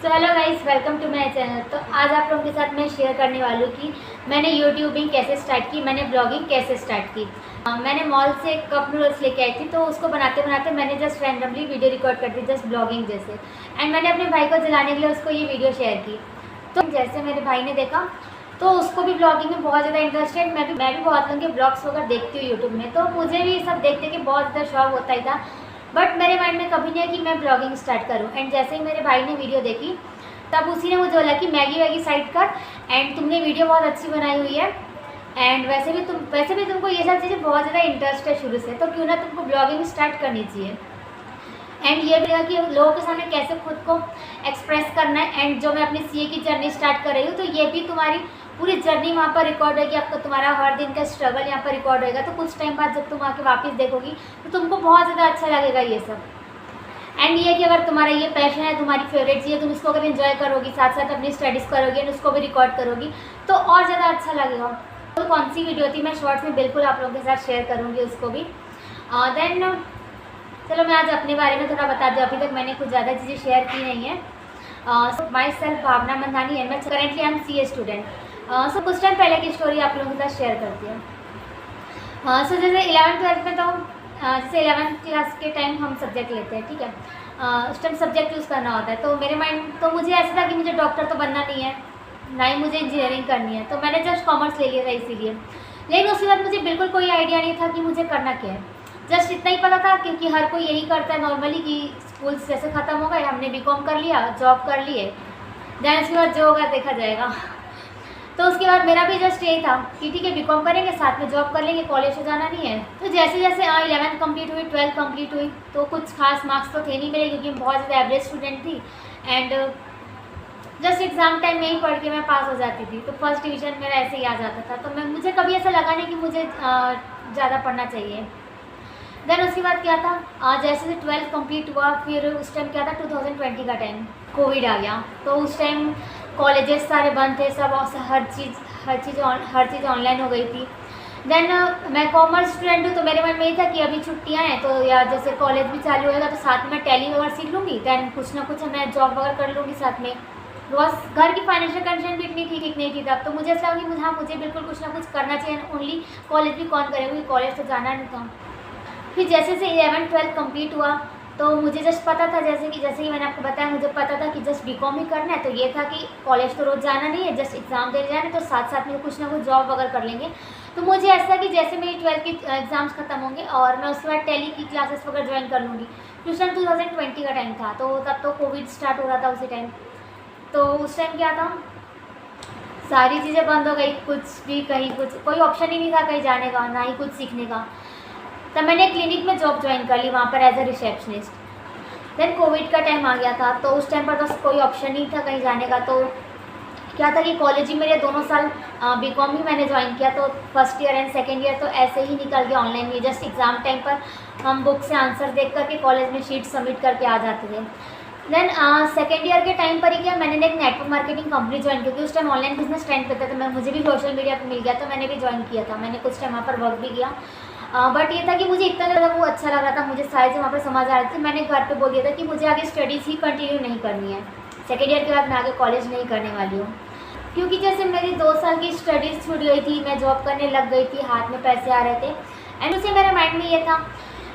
तो hello guys, welcome to my channel. तो आज आप लोगों के साथ मैं शेयर करने वाली हूँ कि मैंने यूट्यूबिंग कैसे स्टार्ट की, मैंने ब्लॉगिंग कैसे स्टार्ट की। मैंने मॉल से कप नूडल्स लेके आई थी, तो उसको बनाते बनाते मैंने जस्ट रैंडमली वीडियो रिकॉर्ड कर दी, जस्ट ब्लॉगिंग जैसे। एंड मैंने अपने भाई को जलाने के लिए उसको ये वीडियो शेयर की। तो जैसे मेरे भाई ने देखा तो उसको भी ब्लॉगिंग में बहुत ज़्यादा इंटरेस्ट है। मैं भी बहुत लोगों के ब्लॉग्स वगैरह देखती हूँ यूट्यूब में, तो मुझे भी सब देखते कि बहुत ज़्यादा शौक होता ही था। बट मेरे माइंड में कभी नहीं है कि मैं ब्लॉगिंग स्टार्ट करूँ। एंड जैसे ही मेरे भाई ने वीडियो देखी तब उसी ने मुझे बोला कि मैगी वैगी साइड कर, एंड तुमने वीडियो बहुत अच्छी बनाई हुई है, एंड वैसे भी तुमको ये सब चीज़ें बहुत ज़्यादा इंटरेस्ट है शुरू से, तो क्यों ना तुमको ब्लॉगिंग स्टार्ट करनी चाहिए। एंड ये भी लगा कि लोगों के सामने कैसे खुद को एक्सप्रेस करना है। एंड जो मैं अपनी सीए की जर्नी स्टार्ट कर रही हूँ, तो ये भी तुम्हारी पूरी जर्नी वहाँ पर रिकॉर्ड होगी, आपका तुम्हारा हर दिन का स्ट्रगल यहाँ पर रिकॉर्ड होगा। तो कुछ टाइम बाद जब तुम आके वापस देखोगी तो तुमको बहुत ज़्यादा अच्छा लगेगा ये सब। एंड ये कि अगर तुम्हारा ये पैशन है, तुम्हारी फेवरेट चीज़ है, तुम इसको अगर एंजॉय करोगी, साथ साथ अपनी स्टडीज़ करोगी एंड उसको भी रिकॉर्ड करोगी, तो और ज़्यादा अच्छा लगेगा। तो कौन सी वीडियो थी मैं शॉर्ट्स में बिल्कुल आप लोगों के साथ शेयर करूँगी उसको भी। देन चलो मैं आज अपने बारे में थोड़ा बता दूँ। अभी तक मैंने कुछ ज़्यादा चीज़ें शेयर की नहीं है। माई सेल्फ भावना मंधानी है, मैं currently I am CA student. So कुछ टाइम पहले की स्टोरी आप लोगों के साथ शेयर करती हूँ। सो जैसे 11th-12th में तो जैसे 11th क्लास के टाइम हम सब्जेक्ट लेते हैं, ठीक है। उस टाइम सब्जेक्ट चूज़ करना होता है, तो मेरे माइंड तो मुझे ऐसा था कि मुझे डॉक्टर तो बनना नहीं है, ना ही मुझे इंजीनियरिंग करनी है, तो मैंने जस्ट कॉमर्स ले लिया था इसीलिए। लेकिन उसके बाद मुझे बिल्कुल कोई आइडिया नहीं था कि मुझे करना क्या है। जस्ट इतना ही पता था क्योंकि हर कोई यही करता है नॉर्मली कि स्कूल जैसे ख़त्म हो गए, हमने BCom कर लिया, जॉब कर लिए, देन उसके बाद जो होगा देखा जाएगा। तो उसके बाद मेरा भी जस्ट यही था कि ठीक है BCom करेंगे, साथ में जॉब कर लेंगे, कॉलेज तो जाना नहीं है। तो जैसे जैसे 11th कंप्लीट हुई, 12th कंप्लीट हुई, तो कुछ खास मार्क्स तो थे नहीं मेरे, क्योंकि मैं बहुत ज़्यादा एवरेज स्टूडेंट थी। एंड जस्ट एग्ज़ाम टाइम में ही पढ़ के मैं पास हो जाती थी, तो फर्स्ट डिवीज़न मेरा ऐसे ही आ जाता था। तो मुझे कभी ऐसा लगा नहीं कि मुझे ज़्यादा पढ़ना चाहिए। देन उसके बाद क्या था, जैसे 12th कंप्लीट हुआ, फिर उस टाइम क्या था 2020 का टाइम, कोविड आ गया। तो उस टाइम कॉलेजेस सारे बंद थे, सब हर चीज़ ऑनलाइन हो गई थी। देन मैं कॉमर्स स्टूडेंट हूँ, तो मेरे मन में ये था कि अभी छुट्टियाँ हैं, तो या जैसे कॉलेज भी चालू होएगा तो साथ में टैली वगैरह सीख लूँगी, देन कुछ ना कुछ मैं जॉब वगैरह कर लूँगी साथ में। बस घर की फाइनेंशियल कंडीशन भी इतनी ठीक नहीं थी तब, तो मुझे ऐसा लगा कि हाँ मुझे बिल्कुल कुछ ना कुछ करना चाहिए। ओनली कॉलेज भी कौन करेगा, क्योंकि कॉलेज तो जाना नहीं था। फिर जैसे 11th-12th कंप्लीट हुआ, तो मुझे जस्ट पता था, जैसे ही मैंने आपको बताया, मुझे पता था कि जस्ट BCom ही करना है। तो ये था कि कॉलेज तो रोज़ जाना नहीं है, जस्ट एग्ज़ाम देने जाना है, तो साथ साथ में कुछ ना कुछ जॉब वगैरह कर लेंगे। तो मुझे ऐसा कि जैसे मेरी 12th की एग्ज़ाम्स खत्म होंगे और मैं उसके बाद टैली की क्लासेस वगैरह ज्वाइन कर लूँगी। उस टाइम 2020 का टाइम था, तो तब तो कोविड स्टार्ट हो रहा था उसी टाइम। तो उस टाइम क्या था, सारी चीज़ें बंद हो गई, कुछ भी कहीं कोई ऑप्शन ही नहीं था कहीं जाने का, ना ही कुछ सीखने का। तब मैंने क्लिनिक में जॉब ज्वाइन कर ली, वहाँ पर as a receptionist. Then covid का टाइम आ गया था, तो उस टाइम पर बस कोई ऑप्शन नहीं था कहीं जाने का। तो क्या था कि कॉलेज ही मेरे दोनों साल BCom ही मैंने ज्वाइन किया, तो first year and second year तो ऐसे ही निकल गया ऑनलाइन में। जस्ट एग्ज़ाम टाइम पर हम बुक से आंसर देख करके कॉलेज में शीट सबमिट करके आ जाते थे। देन सेकेंड ईयर के टाइम पर ही क्या, मैंने एक नेटवर्क मार्केटिंग कंपनी ज्वाइन की, क्योंकि उस टाइम ऑनलाइन बिजनेस ट्रेंड करता था। मुझे भी सोशल मीडिया पर मिल गया, तो मैंने भी ज्वाइन किया था। मैंने कुछ टाइम वहाँ पर वर्क भी किया। बट ये था कि मुझे इतना ज़्यादा वो अच्छा लग रहा था, मुझे सारी चीज़ वहाँ पर समझ आ रही थी। मैंने घर पे बोल दिया था कि मुझे आगे स्टडीज़ ही कंटिन्यू नहीं करनी है, सेकेंड ईयर के बाद मैं आगे कॉलेज नहीं करने वाली हूँ। क्योंकि जैसे मेरी 2 साल की स्टडीज़ छूट गई थी, मैं जॉब करने लग गई थी, हाथ में पैसे आ रहे थे। एंड उसे मेरे माइंड में ये था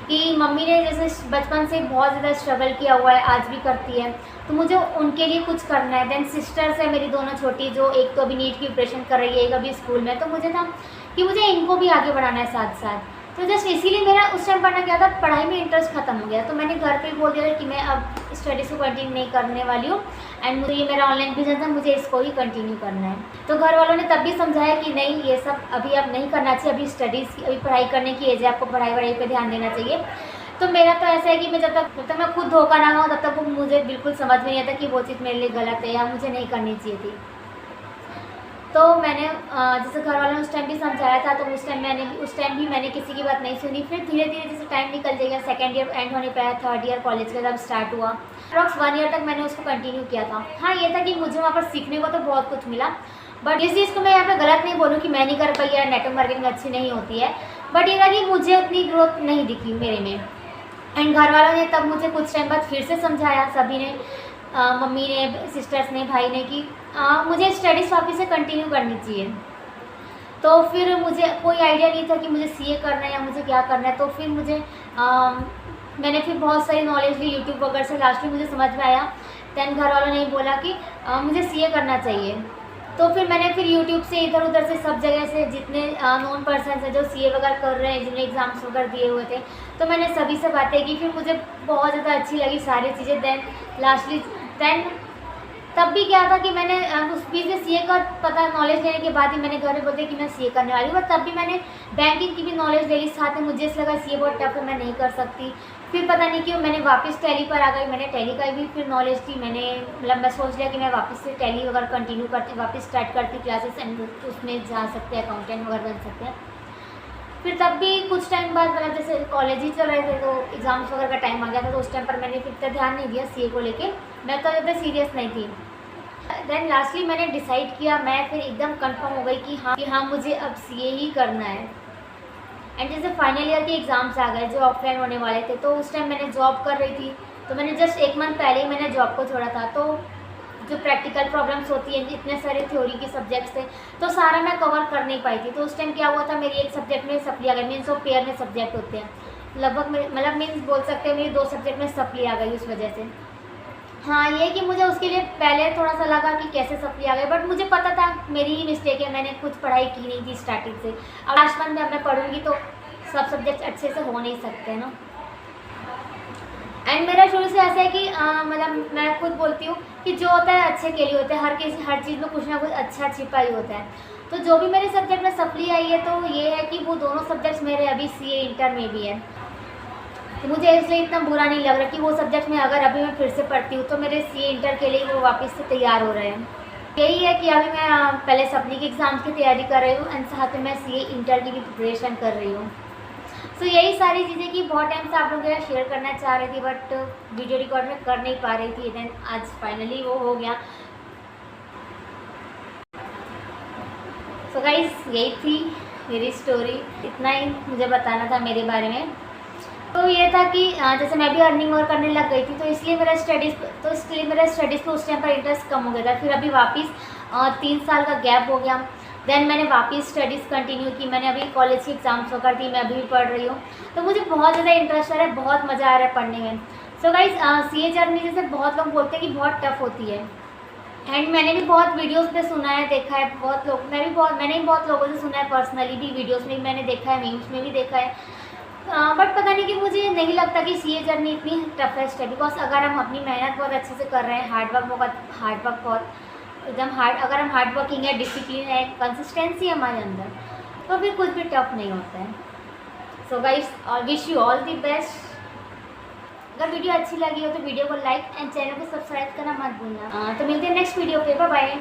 कि मम्मी ने जैसे बचपन से बहुत ज़्यादा स्ट्रगल किया हुआ है, आज भी करती है, तो मुझे उनके लिए कुछ करना है। देन सिस्टर्स है मेरी दोनों छोटी, जो एक तो अभी नीट की प्रिपरेशन कर रही है, एक अभी स्कूल में, तो मुझे था कि मुझे इनको भी आगे बढ़ाना है साथ साथ। तो जस्ट इसीलिए मेरा उस टाइम पढ़ना क्या था, पढ़ाई में इंटरेस्ट खत्म हो गया। तो मैंने घर पे बोल दिया कि मैं अब स्टडीज़ को कंटिन्यू नहीं करने वाली हूँ, एंड मुझे ये मेरा ऑनलाइन बिजनेस है, मुझे इसको ही कंटिन्यू करना है। तो घर वालों ने तब भी समझाया कि नहीं, ये सब अभी अब नहीं करना चाहिए, अभी स्टडीज़ की, अभी पढ़ाई करने की एज है, आपको पढ़ाई वढ़ाई पर ध्यान देना चाहिए। तो मेरा तो ऐसा है कि मैं जब तक मैं खुद धोखा ना खाऊँ, तब तक वो मुझे बिल्कुल समझ में नहीं आता कि वो चीज़ मेरे लिए गलत है या मुझे नहीं करनी चाहिए थी। तो मैंने जैसे घर वालों ने उस टाइम भी समझाया था, तो उस टाइम भी मैंने किसी की बात नहीं सुनी। फिर धीरे धीरे जैसे टाइम निकल जाएगा, सेकेंड ईयर एंड होने पर थर्ड ईयर कॉलेज का जब स्टार्ट हुआ, अप्रॉक्स 1 ईयर तक मैंने उसको कंटिन्यू किया था। हाँ, ये था कि मुझे वहाँ पर सीखने को तो बहुत कुछ मिला, बट इस चीज़ को मैं यहाँ पर गलत नहीं बोलूँ कि मैं नहीं कर पाई या नेटवर्क मार्केटिंग अच्छी नहीं होती है, बट ये था कि मुझे उतनी ग्रोथ नहीं दिखी मेरे में। एंड घर वालों ने तब मुझे कुछ टाइम बाद फिर से समझाया, सभी ने मम्मी ने, सिस्टर्स ने, भाई ने कि मुझे स्टडीज़ वापस से कंटिन्यू करनी चाहिए। तो फिर मुझे कोई आइडिया नहीं था कि मुझे सीए करना है या मुझे क्या करना है। तो फिर मैंने फिर बहुत सारी नॉलेज ली यूट्यूब वगैरह से। लास्ट में मुझे समझ में आया, दैन घर वालों ने बोला कि मुझे सीए करना चाहिए। तो फिर मैंने यूट्यूब से इधर उधर से सब जगह से जितने नॉन पर्सन हैं जो सीए वगैरह कर रहे हैं, जिन्हें एग्ज़ाम्स वगैरह दिए हुए थे, तो मैंने सभी से बातें की। फिर मुझे बहुत ज़्यादा अच्छी लगी सारी चीज़ें। दैन तब भी क्या था कि मैंने उस बीच में सीए का पता नॉलेज लेने के बाद ही मैंने घर में बोलते कि मैं सीए करने वाली हूँ। और तब भी मैंने बैंकिंग की भी नॉलेज ले ली साथ में। मुझे ऐसा लगा सीए बहुत टफ है, मैं नहीं कर सकती। फिर पता नहीं क्यों मैंने वापस टैली पर आ गई। मैंने टैली का भी फिर नॉलेज थी। मैं सोच लिया कि मैं वापस से टैली वगैरह कंटिन्यू करती, वापस स्टार्ट करती क्लासेस, एंड उसमें जा सकते हैं, अकाउंटेंट वगैरह बन सकते हैं। फिर तब भी कुछ टाइम बाद जैसे कॉलेज ही चल रहे थे तो एग्ज़ाम्स वगैरह का टाइम आ गया था, तो उस टाइम पर मैंने फिर इतना ध्यान नहीं दिया सीए को लेके। मैं तो ज़्यादा सीरियस नहीं थी। देन लास्टली मैंने डिसाइड किया, मैं फिर एकदम कंफर्म हो गई कि हाँ मुझे अब सीए ही करना है। एंड जैसे फाइनल ईयर के एग्ज़ाम्स आ गए जो ऑफलाइन होने वाले थे, तो उस टाइम मैंने जॉब कर रही थी। तो मैंने जस्ट 1 मंथ पहले ही मैंने जॉब को छोड़ा था। तो जो प्रैक्टिकल प्रॉब्लम्स होती हैं, इतने सारे थ्योरी के सब्जेक्ट्स थे, तो सारा मैं कवर कर नहीं पाई थी। तो उस टाइम क्या हुआ था, मेरी एक सब्जेक्ट में सप्ली आ गई। मीन्स वो पेयर में सब्जेक्ट होते हैं, लगभग मतलब मीन्स बोल सकते हैं मेरी 2 सब्जेक्ट में सप्ली आ गई उस वजह से। हाँ, ये कि मुझे उसके लिए पहले थोड़ा सा लगा कि कैसे सप्ली आ गई, बट मुझे पता था मेरी ही मिस्टेक है, मैंने कुछ पढ़ाई की नहीं थी स्टार्टिंग से। अब लास्ट मंथ में मैं पढ़ूंगी तो सब सब्जेक्ट्स अच्छे से हो नहीं सकते ना। एंड मेरा शुरू से ऐसा है कि मतलब मैं खुद बोलती हूँ कि जो होता है अच्छे के लिए होता है। हर चीज़ में कुछ ना कुछ अच्छा छिपा ही होता है। तो जो भी मेरे सब्जेक्ट में सप्ली आई है, तो ये है कि वो दोनों सब्जेक्ट्स मेरे अभी सीए इंटर में भी है। तो मुझे इसलिए इतना बुरा नहीं लग रहा कि वो सब्जेक्ट में अगर अभी मैं फिर से पढ़ती हूँ तो मेरे सीए इंटर के लिए वो वापस से तैयार हो रहे हैं। यही है कि अभी मैं पहले सप्ली के एग्ज़ाम्स की तैयारी कर रही हूँ एंड साथ में मैं सीए इंटर की भी प्रिपरेशन कर रही हूँ। सो यही सारी चीज़ें कि बहुत टाइम से आप लोगों के साथ शेयर करना चाह रही थी, बट वीडियो रिकॉर्ड में कर नहीं पा रही थी। देन आज फाइनली वो हो गया। सो गाइस, यही थी मेरी स्टोरी। इतना ही मुझे बताना था मेरे बारे में। तो ये था कि जैसे मैं भी अर्निंग और करने लग गई थी, तो इसलिए मेरा स्टडीज़ पे उस टाइम पर इंटरेस्ट कम हो गया था। फिर अभी वापस 3 साल का गैप हो गया। देन मैंने वापस स्टडीज़ कंटिन्यू की। मैंने अभी कॉलेज की एग्ज़ाम्स वगैरह दी, मैं अभी भी पढ़ रही हूँ। तो मुझे बहुत ज़्यादा इंटरेस्ट आ रहा है, बहुत मज़ा आ रहा है पढ़ने में। सो गाइस, सीए जर्नी जैसे बहुत लोग बोलते हैं कि बहुत टफ होती है, एंड मैंने भी बहुत वीडियोस पे सुना है, देखा है। मैंने भी बहुत लोगों से सुना है पर्सनली भी, वीडियोस में भी मैंने देखा है, मीम्स में भी देखा है। बट पता नहीं कि मुझे नहीं लगता कि सीए जर्नी इतनी टफेस्ट है। बिकॉज अगर हम अपनी मेहनत बहुत अच्छे से कर रहे हैं, हार्ड वर्क बहुत एकदम अगर हम हार्ड वर्किंग है, डिसिप्लिन है, कंसिस्टेंसी है हमारे अंदर, तो फिर कुछ भी टफ नहीं होता है। So guys, wish you all the best. अगर वीडियो अच्छी लगी हो तो वीडियो को लाइक एंड चैनल को सब्सक्राइब करना मत भूलना। तो मिलते हैं नेक्स्ट वीडियो पे। Bye bye.